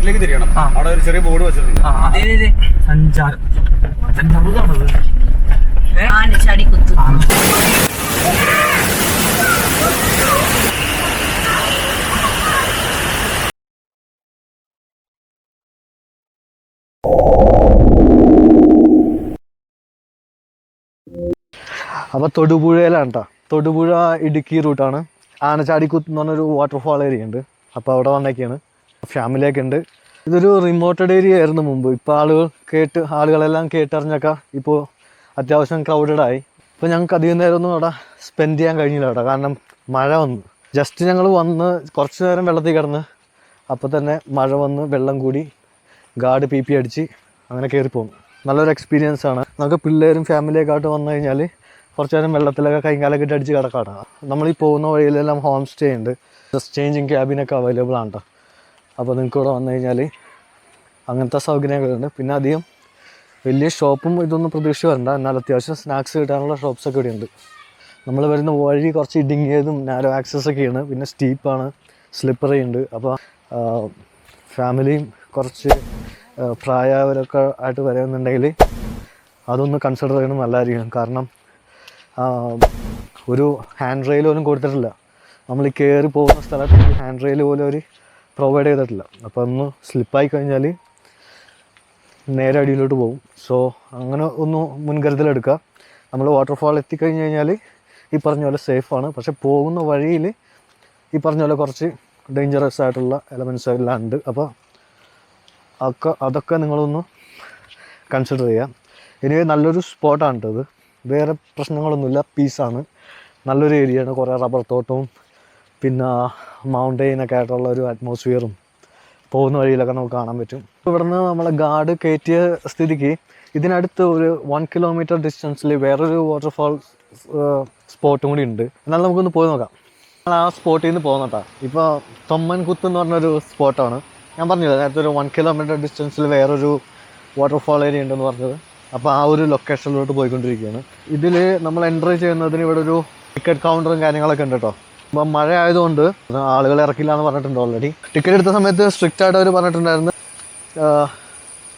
റൈറ്റിലേക്ക് തിരിയണം. അവിടെ ഒരു ചെറിയ ബോർഡ് വെച്ചിട്ടുണ്ട്. അപ്പോൾ തൊടുപുഴയിലാണ് കേട്ടോ. തൊടുപുഴ ഇടുക്കി റൂട്ടാണ്. ആനച്ചാടിക്കുത്ത് എന്ന് പറഞ്ഞൊരു വാട്ടർഫാൾ ഏരിയ ഉണ്ട്. അപ്പോൾ അവിടെ വന്നേക്കാണ്. ഫാമിലിയൊക്കെ ഉണ്ട്. ഇതൊരു റിമോട്ടഡ് ഏരിയ ആയിരുന്നു മുമ്പ്. ഇപ്പോൾ ആളുകളെല്ലാം കേട്ടറിഞ്ഞൊക്കെ ഇപ്പോൾ അത്യാവശ്യം ക്രൗഡഡായി. ഇപ്പോൾ ഞങ്ങൾക്ക് അധികം നേരമൊന്നും അവിടെ സ്പെൻഡ് ചെയ്യാൻ കഴിഞ്ഞില്ല കേട്ടോ. കാരണം മഴ വന്നു. ജസ്റ്റ് ഞങ്ങൾ വന്ന് കുറച്ച് നേരം വെള്ളത്തിൽ കിടന്ന് അപ്പോൾ തന്നെ മഴ വന്ന് വെള്ളം കൂടി ഗാർഡ് പി അടിച്ച് അങ്ങനെ കയറിപ്പോകും. നല്ലൊരു എക്സ്പീരിയൻസ് ആണ്. നമുക്ക് പിള്ളേരും ഫാമിലിയൊക്കെ ആയിട്ട് വന്നു കഴിഞ്ഞാൽ കുറച്ച് നേരം വെള്ളത്തിലൊക്കെ കൈകാലൊക്കെ ഇട്ട് അടിച്ച് കിടക്കാണ്. നമ്മളീ പോകുന്ന വഴിയിലെല്ലാം ഹോം സ്റ്റേ ഉണ്ട്. ജസ്റ്റ് ചേഞ്ചിങ് ക്യാബിനൊക്കെ അവൈലബിൾ ആണ് കേട്ടോ. അപ്പോൾ നിങ്ങൾക്ക് ഇവിടെ വന്നു കഴിഞ്ഞാൽ അങ്ങനത്തെ സൗകര്യങ്ങളുണ്ട്. പിന്നെ അധികം വലിയ ഷോപ്പും ഇതൊന്നും പ്രതീക്ഷിച്ച് വരണ്ട. എന്നാൽ അത്യാവശ്യം സ്നാക്സ് കിട്ടാനുള്ള ഷോപ്സൊക്കെ ഇവിടെ ഉണ്ട്. നമ്മൾ വരുന്ന വഴി കുറച്ച് ഇടുങ്ങിയതും നാരോ ആക്സസൊക്കെയാണ്. പിന്നെ സ്റ്റീപ്പാണ്, സ്ലിപ്പറി ഉണ്ട്. അപ്പോൾ ഫാമിലിയും കുറച്ച് പ്രായമായവരൊക്കെ ആയിട്ട് വരുന്നുണ്ടെങ്കിൽ അതൊന്ന് കൺസിഡർ ചെയ്യണം, നല്ലതായിരിക്കും. കാരണം ഒരു ഹാൻഡ് റെയിൽ പോലും കൊടുത്തിട്ടില്ല. നമ്മൾ ഈ കയറി പോകുന്ന സ്ഥലത്ത് ഹാൻഡ് റെയിൽ പോലും അവർ പ്രൊവൈഡ് ചെയ്തിട്ടില്ല. അപ്പോൾ ഒന്ന് സ്ലിപ്പായി കഴിഞ്ഞാൽ നേരെ അടിയിലോട്ട് പോകും. സോ അങ്ങനെ ഒന്ന് മുൻകരുതലെടുക്കുക. നമ്മൾ വാട്ടർഫാൾ എത്തിക്കഴിഞ്ഞ് കഴിഞ്ഞാൽ ഈ പറഞ്ഞ പോലെ സേഫാണ്. പക്ഷെ പോകുന്ന വഴിയിൽ ഈ പറഞ്ഞ പോലെ കുറച്ച് ഡേഞ്ചറസ് ആയിട്ടുള്ള എലമെൻറ്റ്സ് എല്ലാം ഉണ്ട്. അപ്പോൾ അതൊക്കെ നിങ്ങളൊന്ന് കൺസിഡർ ചെയ്യുക. ഇനി നല്ലൊരു സ്പോട്ടാണ് കേട്ടത്. വേറെ പ്രശ്നങ്ങളൊന്നുമില്ല, പീസാണ്. നല്ലൊരു ഏരിയയാണ്. കുറേ റബ്ബർ തോട്ടവും പിന്നെ മൗണ്ടെയിനൊക്കെ ആയിട്ടുള്ള ഒരു അറ്റ്മോസ്ഫിയറും പോകുന്ന വഴിയിലൊക്കെ നമുക്ക് കാണാൻ പറ്റും. ഇവിടുന്ന് നമ്മളെ ഗാർഡ് കയറ്റിയ സ്ഥിതിക്ക് ഇതിനടുത്ത് ഒരു 1 കിലോമീറ്റർ ഡിസ്റ്റൻസിൽ വേറൊരു വാട്ടർഫാൾ സ്പോട്ടും കൂടി ഉണ്ട്. എന്നാൽ നമുക്കൊന്ന് പോയി നോക്കാം. നമ്മൾ ആ സ്പോട്ടിൽ നിന്ന് പോകുന്നട്ടാ. ഇപ്പോൾ തൊമ്മൻകുത്ത് എന്ന് പറഞ്ഞൊരു സ്പോട്ടാണ്. ഞാൻ പറഞ്ഞില്ല നേരത്തെ ഒരു 1 കിലോമീറ്റർ ഡിസ്റ്റൻസിൽ വേറൊരു വാട്ടർഫാൾ ഏരിയ ഉണ്ടെന്ന് പറഞ്ഞത്. അപ്പോൾ ആ ഒരു ലൊക്കേഷനിലോട്ട് പോയിക്കൊണ്ടിരിക്കുകയാണ്. ഇതിൽ നമ്മൾ എൻ്റർ ചെയ്യുന്നതിന് ഇവിടെ ഒരു ടിക്കറ്റ് കൗണ്ടറും കാര്യങ്ങളൊക്കെ ഉണ്ട് കേട്ടോ. അപ്പം മഴ ആയതുകൊണ്ട് ആളുകൾ ഇറക്കില്ല എന്ന് പറഞ്ഞിട്ടുണ്ട് ഓൾറെഡി. ടിക്കറ്റ് എടുത്ത സമയത്ത് സ്ട്രിക്റ്റ് ആയിട്ട് അവർ പറഞ്ഞിട്ടുണ്ടായിരുന്നു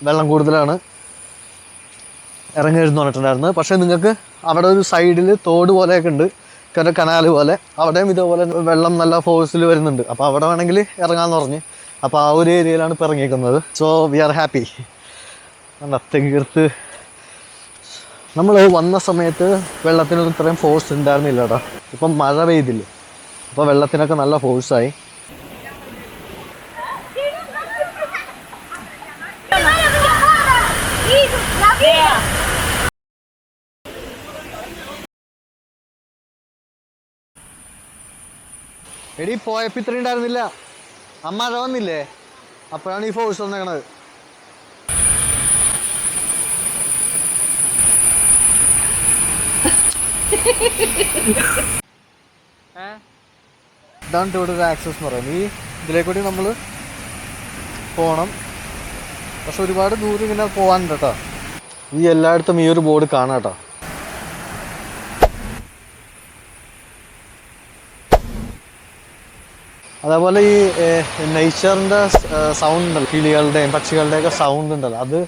വെള്ളം കൂടുതലാണ്, ഇറങ്ങരുതെന്ന് പറഞ്ഞിട്ടുണ്ടായിരുന്നു. പക്ഷേ നിങ്ങൾക്ക് അവിടെ ഒരു സൈഡിൽ തോട് പോലെയൊക്കെ ഉണ്ട്, കനാൽ പോലെ. അവിടെയും ഇതേപോലെ വെള്ളം നല്ല ഫോഴ്സിൽ വരുന്നുണ്ട്. അപ്പോൾ അവിടെ വേണമെങ്കിൽ ഇറങ്ങാമെന്ന് പറഞ്ഞ്. അപ്പോൾ ആ ഒരു ഏരിയയിലാണ് ഇപ്പോൾ ഇറങ്ങിയിരിക്കുന്നത്. So we are happy. തീർത്ത് നമ്മൾ വന്ന സമയത്ത് വെള്ളത്തിനൊന്നും ഇത്രയും ഫോഴ്സ് ഉണ്ടായിരുന്നില്ല കേട്ടോ. ഇപ്പം മഴ പെയ്തില്ലേ, അപ്പോൾ വെള്ളത്തിനൊക്കെ നല്ല ഫോഴ്സായി. എടി പോയപ്പോൾ ഇത്രയും ഉണ്ടായിരുന്നില്ല. മഴ വന്നില്ലേ, അപ്പോഴാണ് ഈ ഫോഴ്സ് വന്നേക്കണത്. ഇതാണ് ഇവിടെ ഒരു ആക്സസ് എന്ന് പറയുന്നത്. ഈ ഇതിലേക്കൂടി നമ്മൾ പോകണം. പക്ഷെ ഒരുപാട് ദൂരം ഇങ്ങനെ പോകാനുണ്ട് കേട്ടോ. ഈ എല്ലായിടത്തും ഈ ഒരു ബോർഡ് കാണാം കേട്ടോ. അതേപോലെ ഈ നേച്ചറിൻ്റെ സൗണ്ട് ഉണ്ടല്ലോ, കിളികളുടെയും പക്ഷികളുടെയൊക്കെ സൗണ്ട് ഉണ്ടല്ലോ, അത്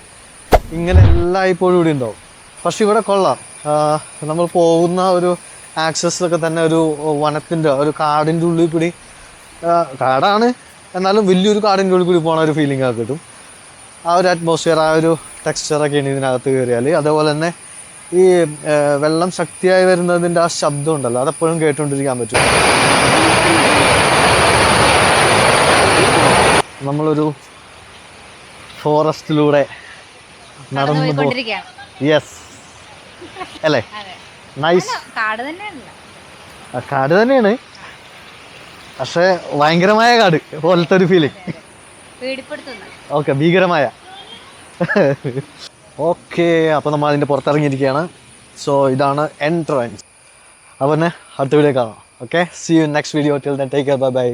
ഇങ്ങനെ എല്ലായ്പ്പോഴും ഇവിടെ ഉണ്ടാവും. പക്ഷെ ഇവിടെ കൊള്ളാം. നമ്മൾ പോകുന്ന ഒരു ആക്സസ് ഒക്കെ തന്നെ ഒരു വനത്തിൻ്റെ ഒരു കാടിൻ്റെ ഉള്ളിൽ കൂടി, കാടാണ് എന്നാലും വലിയൊരു കാടിൻ്റെ ഉള്ളിൽ കൂടി പോകുന്ന ഒരു ഫീലിംഗ് ഒക്കെ കിട്ടും. ആ ഒരു അറ്റ്മോസ്ഫിയർ, ആ ഒരു ടെക്സ്ചറൊക്കെയാണ് ഇതിനകത്ത് കയറിയാൽ. അതേപോലെ തന്നെ ഈ വെള്ളം ശക്തിയായി വരുന്നതിൻ്റെ ആ ശബ്ദം ഉണ്ടല്ലോ, അതെപ്പോഴും കേട്ടുകൊണ്ടിരിക്കാൻ പറ്റും. നമ്മളൊരു ഫോറസ്റ്റിലൂടെ നടന്നു പോകും. യെസ് അല്ലേ, നൈസ്. കാട് തന്നെയാണ്, പക്ഷേ ഭയങ്കരമായ കാട് പോലത്തെ ഒരു ഫീലിംഗ്. ഓക്കെ, ഭീകരമായ. ഓക്കെ, അപ്പോൾ നമ്മൾ അതിൻ്റെ പുറത്തിറങ്ങിയിരിക്കുകയാണ്. സോ ഇതാണ് എൻട്രൻസ്. അപ്പോൾ തന്നെ അടുത്ത വീഡിയോ കാണാം. Okay, see you next video. Till then take care, bye by.